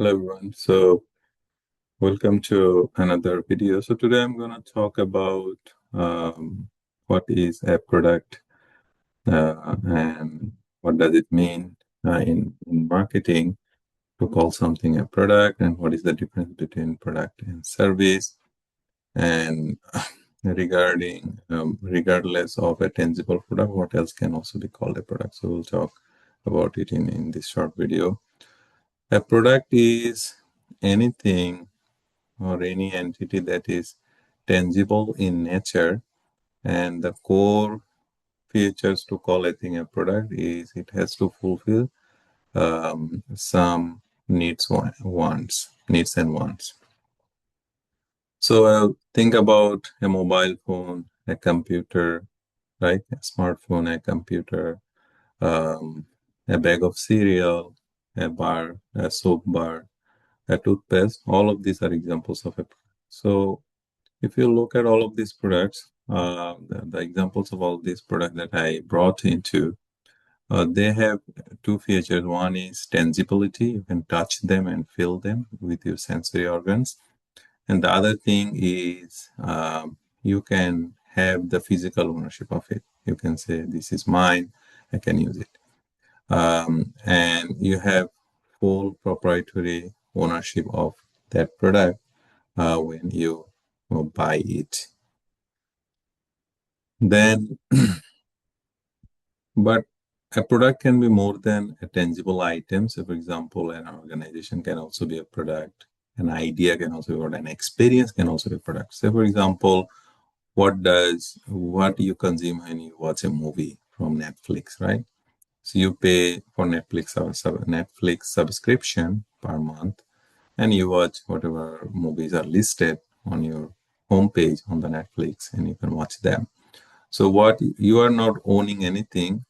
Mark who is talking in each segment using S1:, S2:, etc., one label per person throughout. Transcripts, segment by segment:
S1: Hello everyone. So welcome to another video. So today I'm going to talk about what is a product and what does it mean in marketing to call something a product, and what is the difference between product and service, and regarding regardless of a tangible product, what else can also be called a product. So we'll talk about it in this short video. A product is anything or any entity that is tangible in nature, and the core features to call a thing a product is it has to fulfill some needs and wants. So think about a mobile phone, a computer, right? A smartphone, a computer, a bag of cereal, a bar, a soap bar, a toothpaste. All of these are examples of a product. So if you look at all of these products, the examples of all these products that I brought into, they have two features. One is tangibility. You can touch them and feel them with your sensory organs. And the other thing is you can have the physical ownership of it. You can say, this is mine, I can use it. And you have full proprietary ownership of that product when you buy it. Then, but a product can be more than a tangible item. So, for example, an organization can also be a product. An idea can also be a product. An experience can also be a product. So, for example, what do you consume when you watch a movie from Netflix, right? So you pay for Netflix subscription per month, and you watch whatever movies are listed on your homepage on the Netflix, and you can watch them. So what you are not owning anything,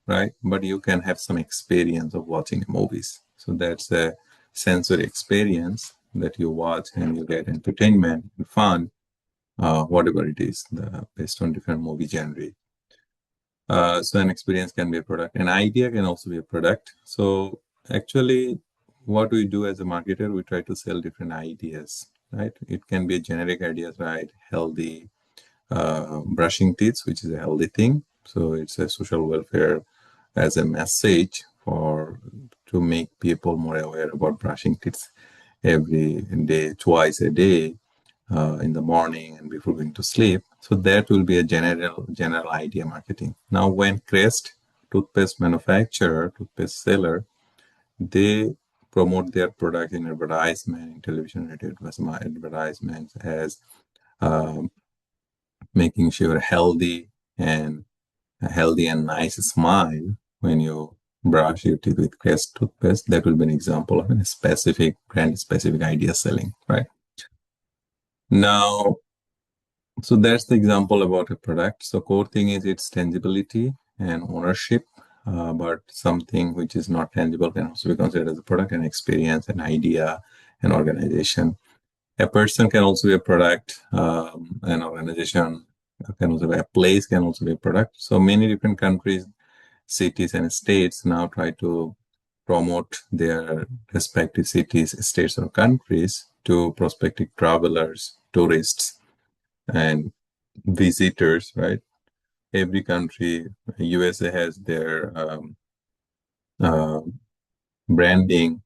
S1: right? But you can have some experience of watching movies. So that's a sensory experience that you watch and you get entertainment and fun, whatever it is, based on different movie genre. So an experience can be a product. An idea can also be a product. So actually, what we do as a marketer, we try to sell different ideas, right? It can be generic ideas, right? Healthy brushing teeth, which is a healthy thing. So it's a social welfare as a message to make people more aware about brushing teeth every day, twice a day, in the morning and before going to sleep. So that will be a general idea marketing. Now, when Crest, toothpaste manufacturer, toothpaste seller, they promote their product in advertisement, in television, radio advertisements as making sure a healthy and nice smile when you brush your teeth with Crest toothpaste. That will be an example of a specific brand, specific idea selling, right? Now, so that's the example about a product. So core thing is its tangibility and ownership, but something which is not tangible can also be considered as a product, an experience, an idea, an organization. A person can also be a product, an organization can also be a place, can also be a product. So many different countries, cities, and states now try to promote their respective cities, states, or countries to prospective travelers, tourists, and visitors, right? Every country, USA has their branding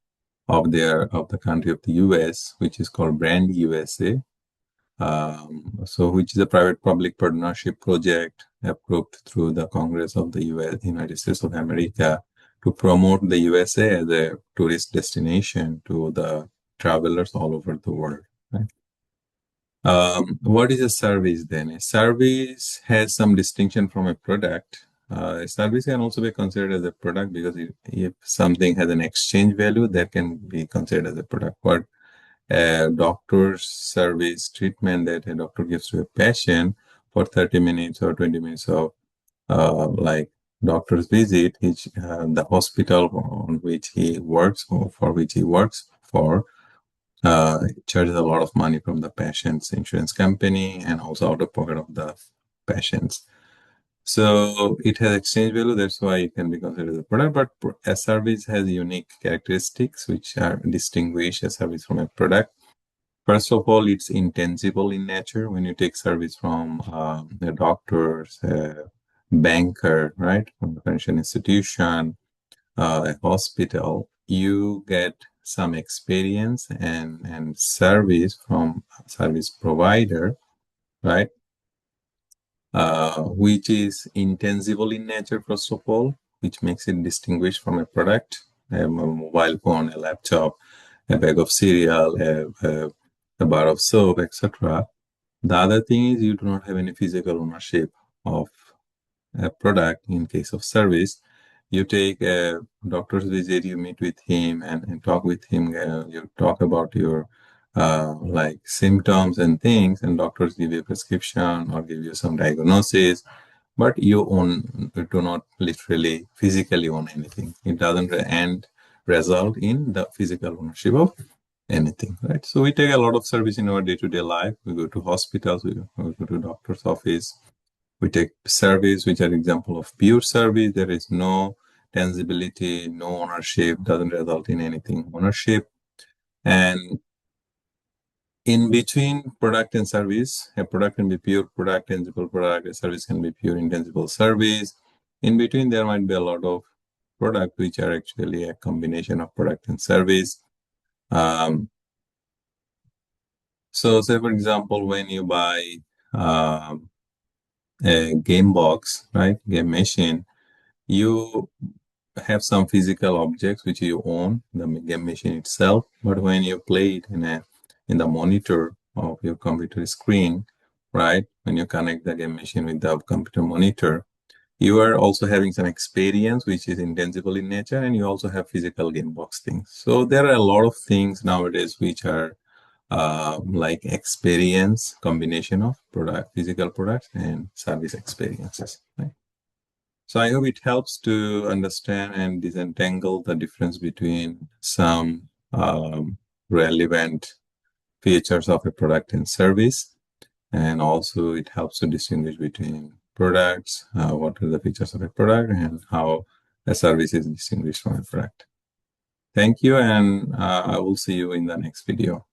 S1: of the country of the US, which is called Brand USA. So which is a private-public partnership project approved through the Congress of the United States of America to promote the USA as a tourist destination to the travelers all over the world, right? What is a service then? A service has some distinction from a product. A service can also be considered as a product because if something has an exchange value, that can be considered as a product. But a doctor's service treatment that a doctor gives to a patient for 30 minutes or 20 minutes of like doctor's visit, the hospital on which he works or for which he works for, charges a lot of money from the patient's insurance company and also out of pocket of the patients. So it has exchange value. That's why it can be considered as a product. But a service has unique characteristics which are distinguish a service from a product. First of all, it's intangible in nature. When you take service from a doctor, a banker, right, from a financial institution, a hospital, you get some experience and service from a service provider, right, which is intangible in nature, first of all, which makes it distinguished from a product, a mobile phone, a laptop, a bag of cereal, a bar of soap, etc. The other thing is you do not have any physical ownership of a product in case of service. You take a doctor's visit, you meet with him and talk with him, you talk about your like symptoms and things, and doctors give you a prescription or give you some diagnosis, but you do not literally physically own anything. It doesn't end result in the physical ownership of anything, right? So we take a lot of service in our day-to-day life. We go to hospitals, we go to doctor's office. We take service, which are example of pure service. There is no tangibility, no ownership, doesn't result in anything ownership. And in between product and service, a product can be pure product, tangible product, a service can be pure intangible service. In between, there might be a lot of product which are actually a combination of product and service. So say for example, when you buy a game box, right, game machine, you have some physical objects which you own, the game machine itself. But when you play it in the monitor of your computer screen, right, when you connect the game machine with the computer monitor, you are also having some experience which is intangible in nature, and you also have physical game box things. So there are a lot of things nowadays which are like experience combination of product, physical products and service experiences, right? So I hope it helps to understand and disentangle the difference between some relevant features of a product and service. And also it helps to distinguish between products, what are the features of a product, and how a service is distinguished from a product. Thank you, and I will see you in the next video.